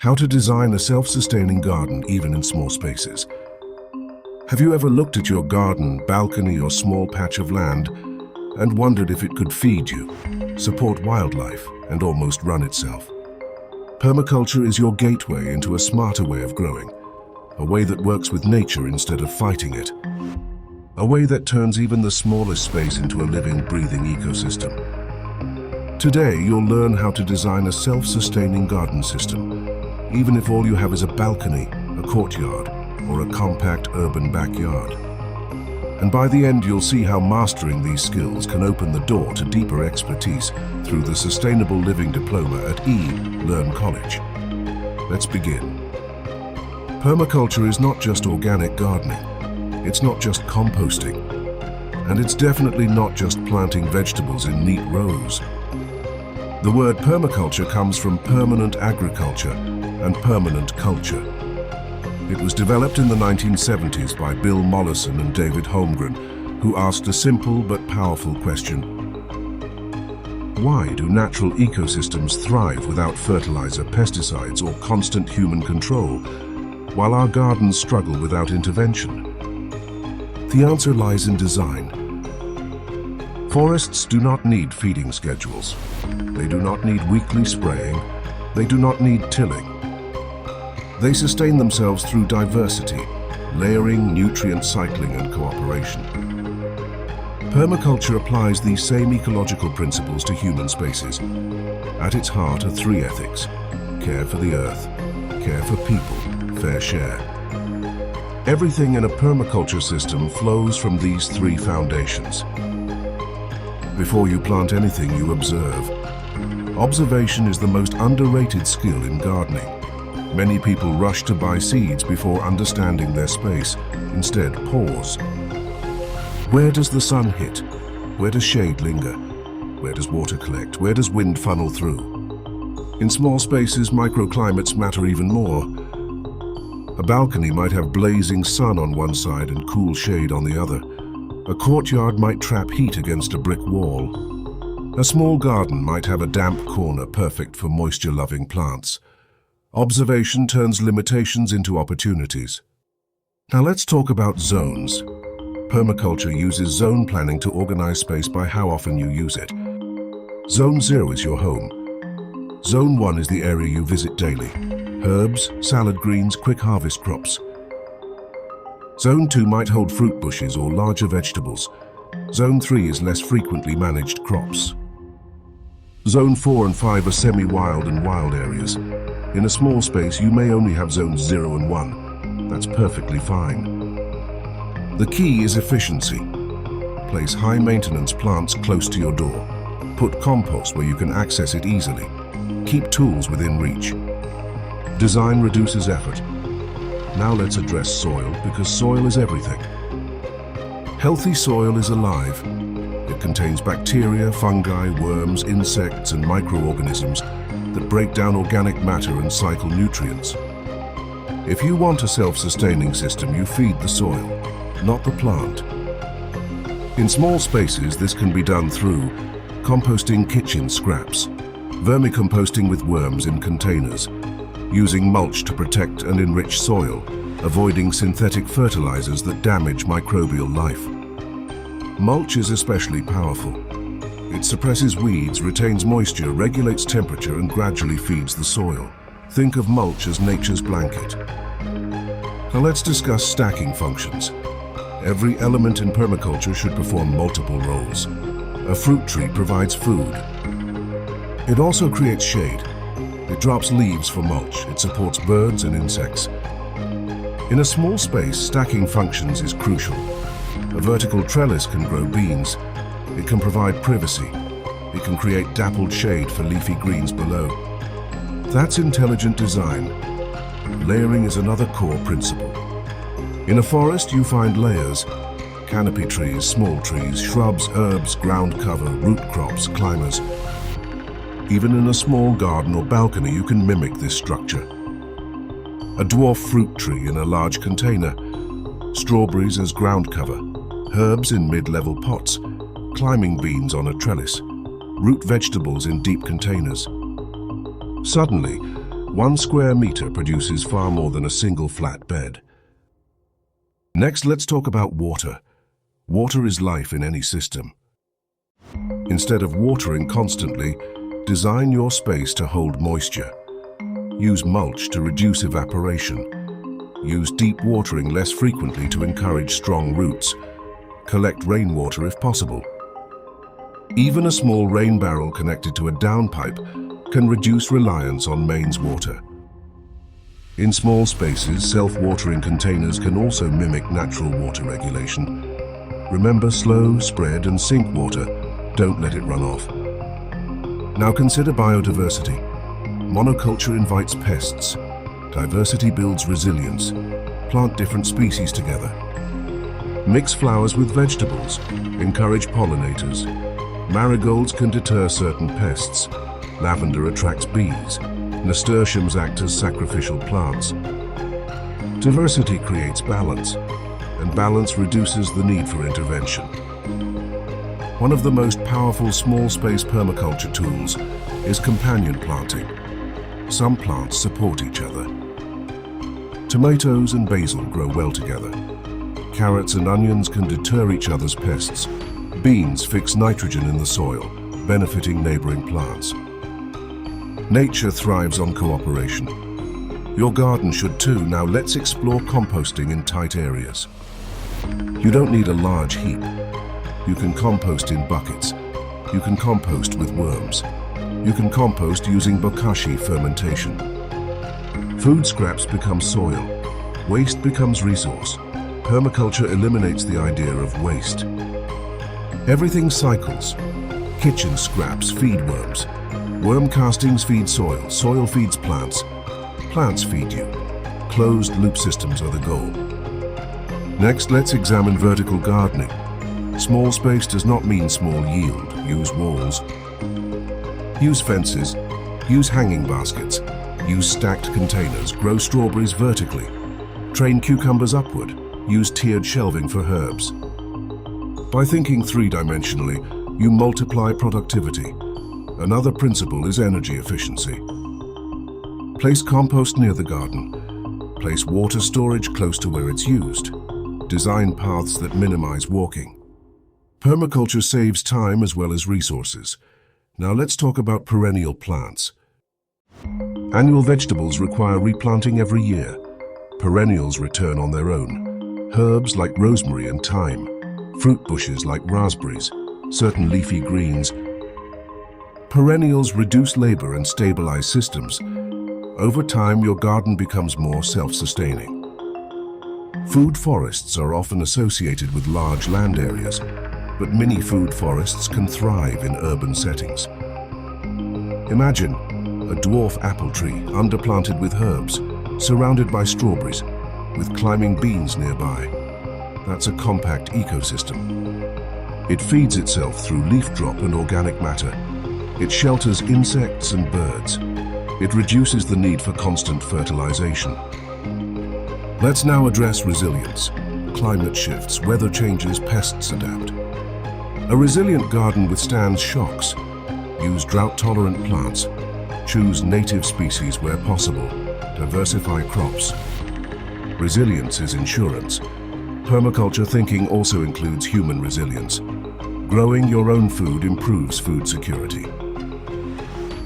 How to design a self-sustaining garden even in small spaces. Have you ever looked at your garden, balcony, or small patch of land and wondered if it could feed you, support wildlife, and almost run itself? Permaculture is your gateway into a smarter way of growing, a way that works with nature instead of fighting it, a way that turns even the smallest space into a living, breathing ecosystem. Today, you'll learn how to design a self-sustaining garden system, even if all you have is a balcony, a courtyard, or a compact urban backyard. And by the end, you'll see how mastering these skills can open the door to deeper expertise through the Sustainable Living Diploma at Learn College. Let's begin. Permaculture is not just organic gardening. It's not just composting. And it's definitely not just planting vegetables in neat rows. The word permaculture comes from permanent agriculture and permanent culture. It was developed in the 1970s by Bill Mollison and David Holmgren, who asked a simple but powerful question. Why do natural ecosystems thrive without fertilizer, pesticides, or constant human control, while our gardens struggle without intervention? The answer lies in design. Forests do not need feeding schedules. They do not need weekly spraying. They do not need tilling. They sustain themselves through diversity, layering, nutrient cycling, and cooperation. Permaculture applies these same ecological principles to human spaces. At its heart are three ethics: care for the earth, care for people, fair share. Everything in a permaculture system flows from these three foundations. Before you plant anything, you observe. Observation is the most underrated skill in gardening. Many people rush to buy seeds before understanding their space. Instead, pause. Where does the sun hit? Where does shade linger? Where does water collect? Where does wind funnel through? In small spaces, microclimates matter even more. A balcony might have blazing sun on one side and cool shade on the other. A courtyard might trap heat against a brick wall. A small garden might have a damp corner perfect for moisture-loving plants. Observation turns limitations into opportunities. Now let's talk about zones. Permaculture uses zone planning to organize space by how often you use it. Zone 0 is your home. Zone 1 is the area you visit daily. Herbs, salad greens, quick harvest crops. Zone 2 might hold fruit bushes or larger vegetables. Zone 3 is less frequently managed crops. Zone 4 and 5 are semi-wild and wild areas. In a small space, you may only have zones 0 and 1. That's perfectly fine. The key is efficiency. Place high-maintenance plants close to your door. Put compost where you can access it easily. Keep tools within reach. Design reduces effort. Now let's address soil, because soil is everything. Healthy soil is alive. It contains bacteria, fungi, worms, insects, and microorganisms that break down organic matter and cycle nutrients. If you want a self-sustaining system, you feed the soil, not the plant. In small spaces, this can be done through composting kitchen scraps, vermicomposting with worms in containers, using mulch to protect and enrich soil, avoiding synthetic fertilizers that damage microbial life. Mulch is especially powerful. It suppresses weeds, retains moisture, regulates temperature, and gradually feeds the soil. Think of mulch as nature's blanket. Now let's discuss stacking functions. Every element in permaculture should perform multiple roles. A fruit tree provides food. It also creates shade. It drops leaves for mulch. It supports birds and insects. In a small space, stacking functions is crucial. A vertical trellis can grow beans. It can provide privacy. It can create dappled shade for leafy greens below. That's intelligent design. Layering is another core principle. In a forest, you find layers: canopy trees, small trees, shrubs, herbs, ground cover, root crops, climbers. Even in a small garden or balcony, you can mimic this structure. A dwarf fruit tree in a large container, strawberries as ground cover, herbs in mid-level pots, climbing beans on a trellis, root vegetables in deep containers. Suddenly, 1 square meter produces far more than a single flat bed. Next, let's talk about water. Water is life in any system. Instead of watering constantly, design your space to hold moisture. Use mulch to reduce evaporation. Use deep watering less frequently to encourage strong roots. Collect rainwater if possible. Even a small rain barrel connected to a downpipe can reduce reliance on mains water. In small spaces, self-watering containers can also mimic natural water regulation. Remember, slow, spread and sink water. Don't let it run off. Now consider biodiversity. Monoculture invites pests. Diversity builds resilience. Plant different species together. Mix flowers with vegetables. Encourage pollinators. Marigolds can deter certain pests. Lavender attracts bees. Nasturtiums act as sacrificial plants. Diversity creates balance, and balance reduces the need for intervention. One of the most powerful small-space permaculture tools is companion planting. Some plants support each other. Tomatoes and basil grow well together. Carrots and onions can deter each other's pests. Beans fix nitrogen in the soil, benefiting neighboring plants. Nature thrives on cooperation. Your garden should too. Now let's explore composting in tight areas. You don't need a large heap. You can compost in buckets. You can compost with worms. You can compost using bokashi fermentation. Food scraps become soil. Waste becomes resource. Permaculture eliminates the idea of waste. Everything cycles. Kitchen scraps feed worms. Worm castings feed soil. Soil feeds plants. Plants feed you. Closed loop systems are the goal. Next, let's examine vertical gardening. Small space does not mean small yield. Use walls. Use fences. Use hanging baskets. Use stacked containers. Grow strawberries vertically. Train cucumbers upward. Use tiered shelving for herbs. By thinking three-dimensionally, you multiply productivity. Another principle is energy efficiency. Place compost near the garden. Place water storage close to where it's used. Design paths that minimize walking. Permaculture saves time as well as resources. Now let's talk about perennial plants. Annual vegetables require replanting every year. Perennials return on their own. Herbs like rosemary and thyme. Fruit bushes like raspberries. Certain leafy greens. Perennials reduce labor and stabilize systems. Over time, your garden becomes more self-sustaining. Food forests are often associated with large land areas, but mini food forests can thrive in urban settings. Imagine a dwarf apple tree underplanted with herbs, surrounded by strawberries, with climbing beans nearby. That's a compact ecosystem. It feeds itself through leaf drop and organic matter. It shelters insects and birds. It reduces the need for constant fertilization. Let's now address resilience. Climate shifts, weather changes, pests adapt. A resilient garden withstands shocks. Use drought-tolerant plants. Choose native species where possible. Diversify crops. Resilience is insurance. Permaculture thinking also includes human resilience. Growing your own food improves food security.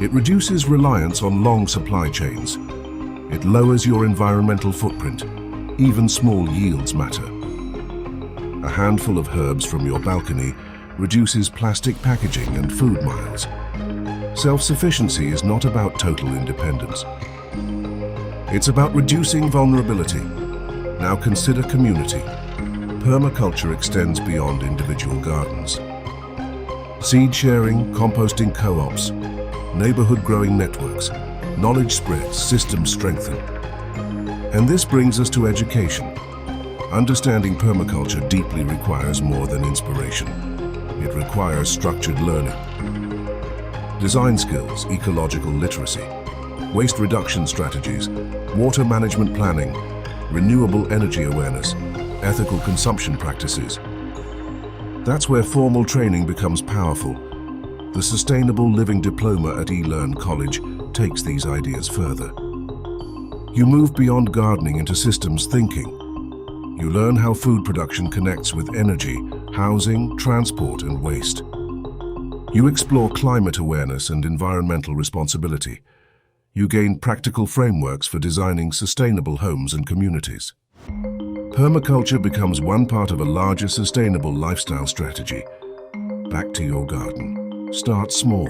It reduces reliance on long supply chains. It lowers your environmental footprint. Even small yields matter. A handful of herbs from your balcony reduces plastic packaging and food miles. Self-sufficiency is not about total independence. It's about reducing vulnerability. Now consider community. Permaculture extends beyond individual gardens. Seed sharing, composting co-ops, neighborhood growing networks, knowledge spreads, systems strengthen. And this brings us to education. Understanding permaculture deeply requires more than inspiration. It requires structured learning. Design skills, ecological literacy, waste reduction strategies, water management planning, renewable energy awareness, ethical consumption practices. That's where formal training becomes powerful. The Sustainable Living Diploma at eLearn College takes these ideas further. You move beyond gardening into systems thinking. You learn how food production connects with energy, housing, transport, and waste. You explore climate awareness and environmental responsibility. You gain practical frameworks for designing sustainable homes and communities. Permaculture becomes one part of a larger sustainable lifestyle strategy. Back to your garden. Start small.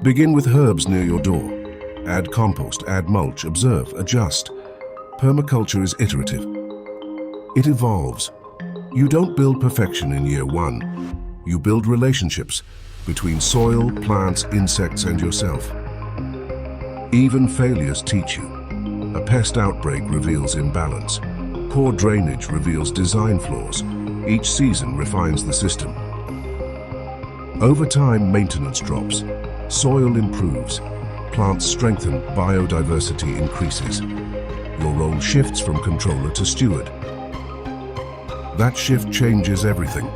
Begin with herbs near your door. Add compost, add mulch, observe, adjust. Permaculture is iterative. It evolves. You don't build perfection in year one. You build relationships between soil, plants, insects, and yourself. Even failures teach you. A pest outbreak reveals imbalance. Poor drainage reveals design flaws. Each season refines the system. Over time, maintenance drops. Soil improves. Plants strengthen, biodiversity increases. Your role shifts from controller to steward. That shift changes everything.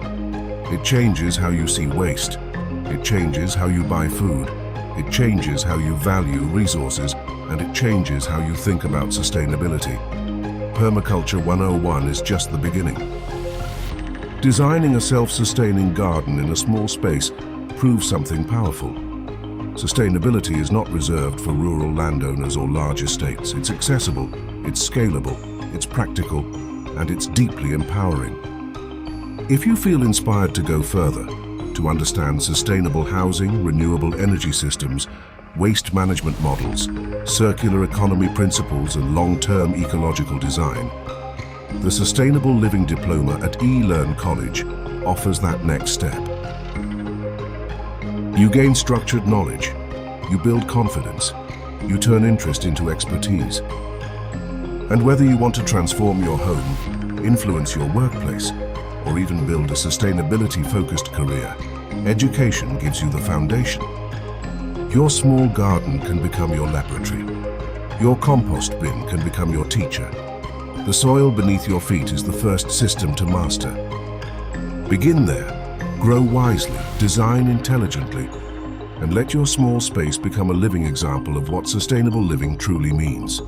It changes how you see waste. It changes how you buy food. It changes how you value resources, and it changes how you think about sustainability. Permaculture 101 is just the beginning. Designing a self-sustaining garden in a small space proves something powerful. Sustainability is not reserved for rural landowners or large estates. It's accessible, it's scalable, it's practical, and it's deeply empowering. If you feel inspired to go further, to understand sustainable housing, renewable energy systems, waste management models, circular economy principles, and long-term ecological design, the Sustainable Living Diploma at eLearn College offers that next step. You gain structured knowledge, you build confidence, you turn interest into expertise. And whether you want to transform your home, influence your workplace, or even build a sustainability-focused career, education gives you the foundation. Your small garden can become your laboratory. Your compost bin can become your teacher. The soil beneath your feet is the first system to master. Begin there. Grow wisely, design intelligently, and let your small space become a living example of what sustainable living truly means.